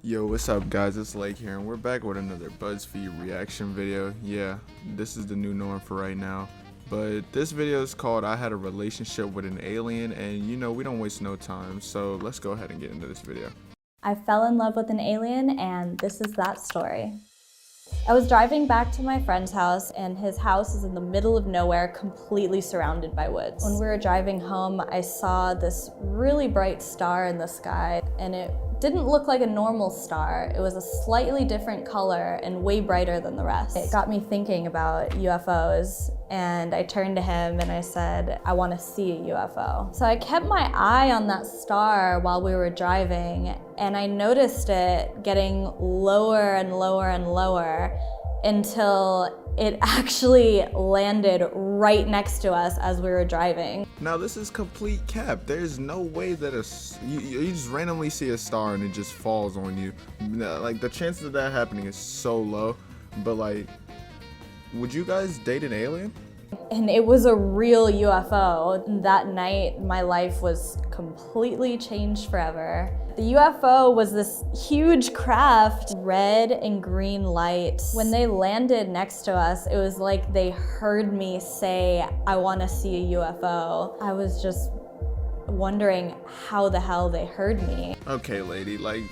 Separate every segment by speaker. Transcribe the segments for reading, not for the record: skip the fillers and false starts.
Speaker 1: Yo, what's up guys, it's Lake here and we're back with another BuzzFeed reaction video. Yeah, this is the new norm for right now. But this video is called I Had a Relationship with an Alien, and you know we don't waste no time, so let's go ahead and get into this video.
Speaker 2: I fell in love with an alien, and this is that story. I was driving back to my friend's house, and his house is in the middle of nowhere, completely surrounded by woods. When we were driving home, I saw this really bright star in the sky, and it didn't look like a normal star. It was a slightly different color and way brighter than the rest. It got me thinking about UFOs, and I turned to him and I said, I want to see a UFO. So I kept my eye on that star while we were driving, and I noticed it getting lower and lower and lower until it actually landed right next to us as we were driving.
Speaker 1: Now this is complete cap. There's no way that you just randomly see a star and it just falls on you. Like, the chances of that happening is so low. But like, would you guys date an alien?
Speaker 2: And it was a real UFO. That night, my life was completely changed forever. The UFO was this huge craft, red and green light. When they landed next to us, it was like they heard me say, I want to see a UFO. I was just wondering how the hell they heard me.
Speaker 1: Okay, lady, like,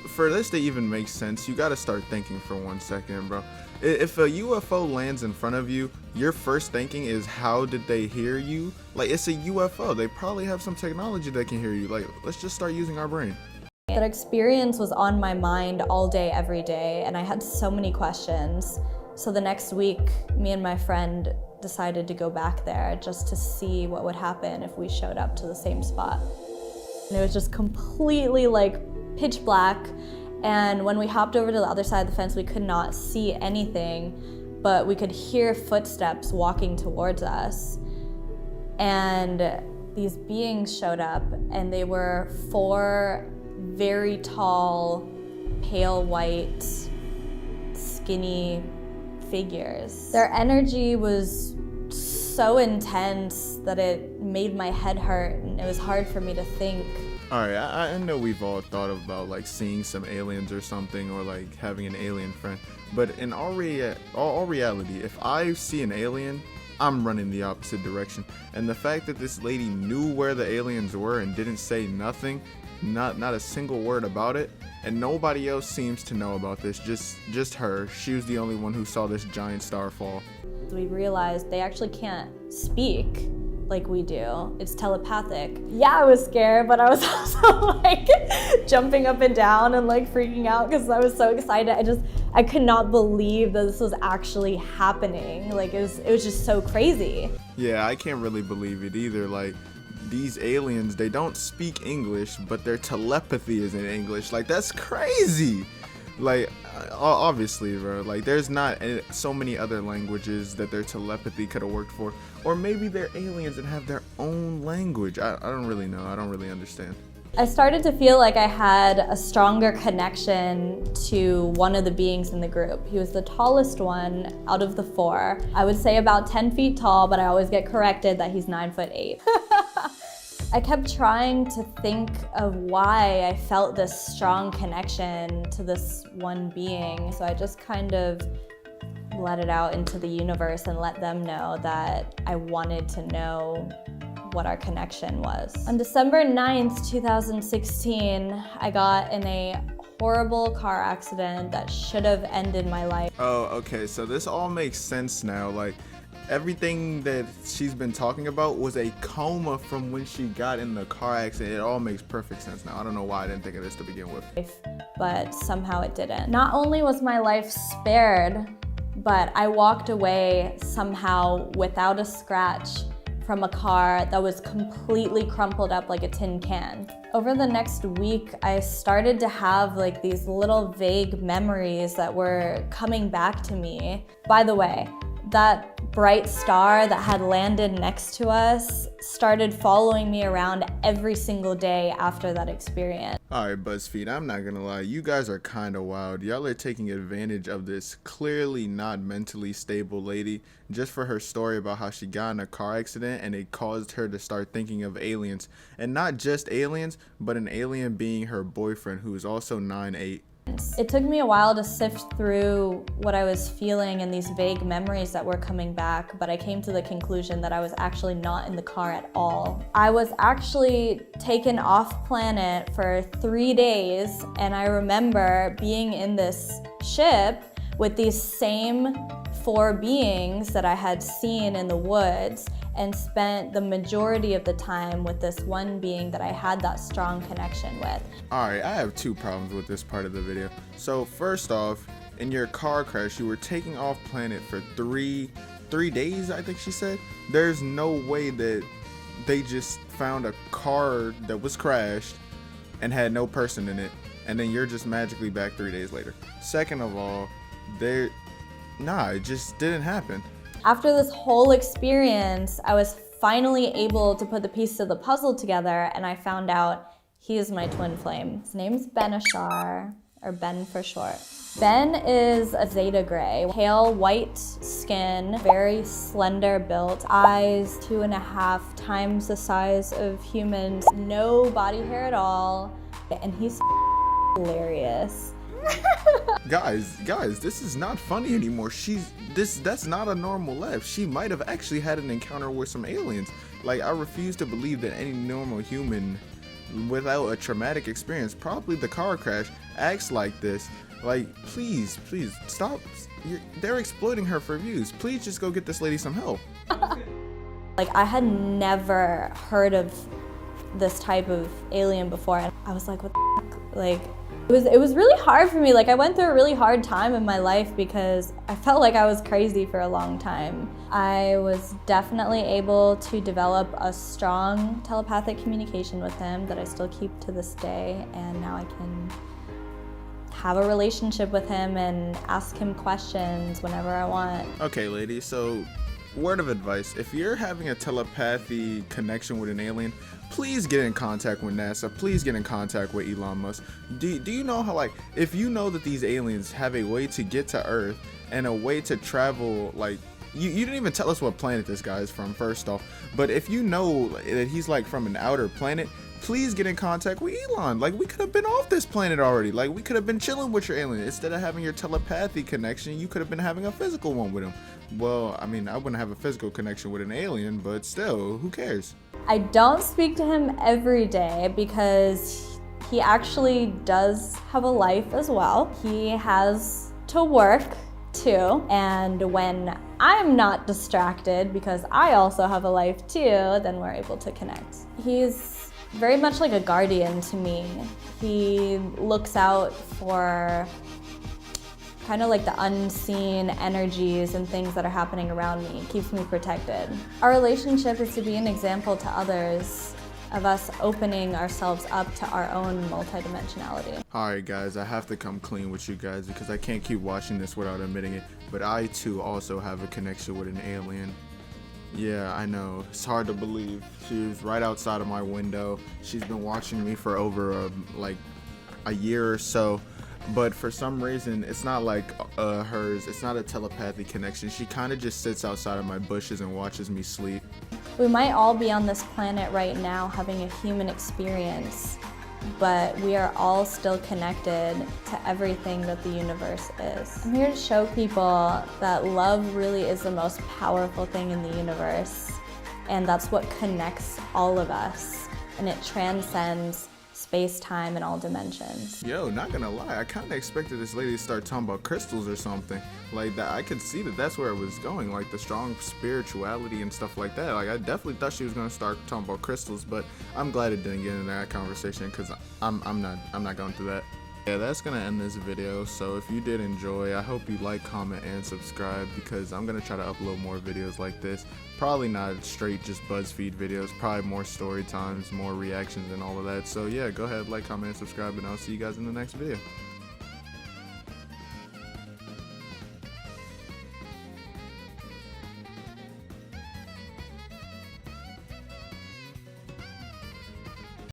Speaker 1: for this to even make sense, you gotta start thinking for 1 second, bro. If a UFO lands in front of you, your first thinking is, how did they hear you? Like, it's a UFO. They probably have some technology that can hear you. Like, let's just start using our brain.
Speaker 2: That experience was on my mind all day, every day, and I had so many questions. So the next week, me and my friend decided to go back there just to see what would happen if we showed up to the same spot. And it was just completely like pitch black. And when we hopped over to the other side of the fence, we could not see anything, but we could hear footsteps walking towards us. And these beings showed up, and they were 4 very tall, pale white, skinny figures. Their energy was so intense that it made my head hurt, and it was hard for me to think.
Speaker 1: Alright, I know we've all thought about like seeing some aliens or something, or like having an alien friend, but in all reality, if I see an alien, I'm running the opposite direction. And the fact that this lady knew where the aliens were and didn't say nothing, not a single word about it, and nobody else seems to know about this, just her. She was the only one who saw this giant star fall.
Speaker 2: We realized they actually can't speak like we do. It's telepathic. Yeah, I was scared, but I was also like jumping up and down and like freaking out because I was so excited. I could not believe that this was actually happening. Like, it was just so crazy.
Speaker 1: Yeah, I can't really believe it either. Like, these aliens, they don't speak English, but their telepathy is in English. Like, that's crazy. Like, obviously, bro, like, there's not so many other languages that their telepathy could have worked for. Or maybe they're aliens and have their own language. I don't really know. I don't really understand.
Speaker 2: I started to feel like I had a stronger connection to one of the beings in the group. He was the tallest one out of the 4. I would say about 10 feet tall, but I always get corrected that he's 9'8". I kept trying to think of why I felt this strong connection to this one being. So I just kind of let it out into the universe and let them know that I wanted to know what our connection was. On December 9th, 2016, I got in a horrible car accident that should have ended my life.
Speaker 1: Oh, okay, so this all makes sense now. Like, everything that she's been talking about was a coma from when she got in the car accident. It all makes perfect sense now. I don't know why I didn't think of this to begin with.
Speaker 2: But somehow it didn't. Not only was my life spared, but I walked away somehow without a scratch from a car that was completely crumpled up like a tin can. Over the next week, I started to have like these little vague memories that were coming back to me. By the way, that bright star that had landed next to us started following me around every single day after that experience.
Speaker 1: Alright, BuzzFeed, I'm not gonna lie, you guys are kinda wild. Y'all are taking advantage of this clearly not mentally stable lady just for her story about how she got in a car accident and it caused her to start thinking of aliens. And not just aliens, but an alien being her boyfriend, who is also 9'8".
Speaker 2: It took me a while to sift through what I was feeling and these vague memories that were coming back, but I came to the conclusion that I was actually not in the car at all. I was actually taken off planet for 3 days, and I remember being in this ship with these same 4 beings that I had seen in the woods, and spent the majority of the time with this one being that I had that strong connection with.
Speaker 1: Alright, I have 2 problems with this part of the video. So first off, in your car crash, you were taking off planet for 3 days, I think she said. There's no way that they just found a car that was crashed and had no person in it, and then you're just magically back 3 days later. Second of all, it just didn't happen.
Speaker 2: After this whole experience, I was finally able to put the pieces of the puzzle together, and I found out he is my twin flame. His name's Ben Ashar, or Ben for short. Ben is a Zeta Gray, pale white skin, very slender built, eyes 2.5 times the size of humans, no body hair at all, and he's hilarious.
Speaker 1: Guys, this is not funny anymore. That's not a normal laugh. She might have actually had an encounter with some aliens. Like, I refuse to believe that any normal human without a traumatic experience, probably the car crash, acts like this. Like, please stop. They're exploiting her for views. Please just go get this lady some help.
Speaker 2: Like, I had never heard of this type of alien before, and I was like, what the heck? Like, it was really hard for me. Like, I went through a really hard time in my life because I felt like I was crazy for a long time. I was definitely able to develop a strong telepathic communication with him that I still keep to this day, and now I can have a relationship with him and ask him questions whenever I want.
Speaker 1: Okay, ladies, so word of advice, if you're having a telepathy connection with an alien, please get in contact with NASA. Please get in contact with Elon Musk. Do you know how, like, if you know that these aliens have a way to get to Earth and a way to travel, like, you didn't even tell us what planet this guy is from, first off, but if you know that he's like from an outer planet, please get in contact with Elon. Like, we could have been off this planet already. Like, we could have been chilling with your alien. Instead of having your telepathy connection, you could have been having a physical one with him. Well, I mean, I wouldn't have a physical connection with an alien, but still, who cares?
Speaker 2: I don't speak to him every day because he actually does have a life as well. He has to work too, and when I'm not distracted because I also have a life too, then we're able to connect. He's very much like a guardian to me. He looks out for kind of like the unseen energies and things that are happening around me. It keeps me protected. Our relationship is to be an example to others of us opening ourselves up to our own multidimensionality.
Speaker 1: Alright guys, I have to come clean with you guys because I can't keep watching this without admitting it, but I too also have a connection with an alien. Yeah, I know, it's hard to believe. She was right outside of my window. She's been watching me for over like a year or so. But for some reason, it's not like hers. It's not a telepathic connection. She kind of just sits outside of my bushes and watches me sleep.
Speaker 2: We might all be on this planet right now having a human experience, but we are all still connected to everything that the universe is. I'm here to show people that love really is the most powerful thing in the universe, and that's what connects all of us, and it transcends space, time, and all dimensions.
Speaker 1: Yo, not gonna lie, I kind of expected this lady to start talking about crystals or something like that. I could see that that's where it was going, like the strong spirituality and stuff like that. Like, I definitely thought she was gonna start talking about crystals, but I'm glad it didn't get into that conversation because I'm not going through that. Yeah, that's gonna end this video. So if you did enjoy, I hope you like, comment, and subscribe because I'm gonna try to upload more videos like this. Probably not straight just BuzzFeed videos, probably more story times, more reactions, and all of that. So yeah, go ahead, like, comment, and subscribe, and I'll see you guys in the next video.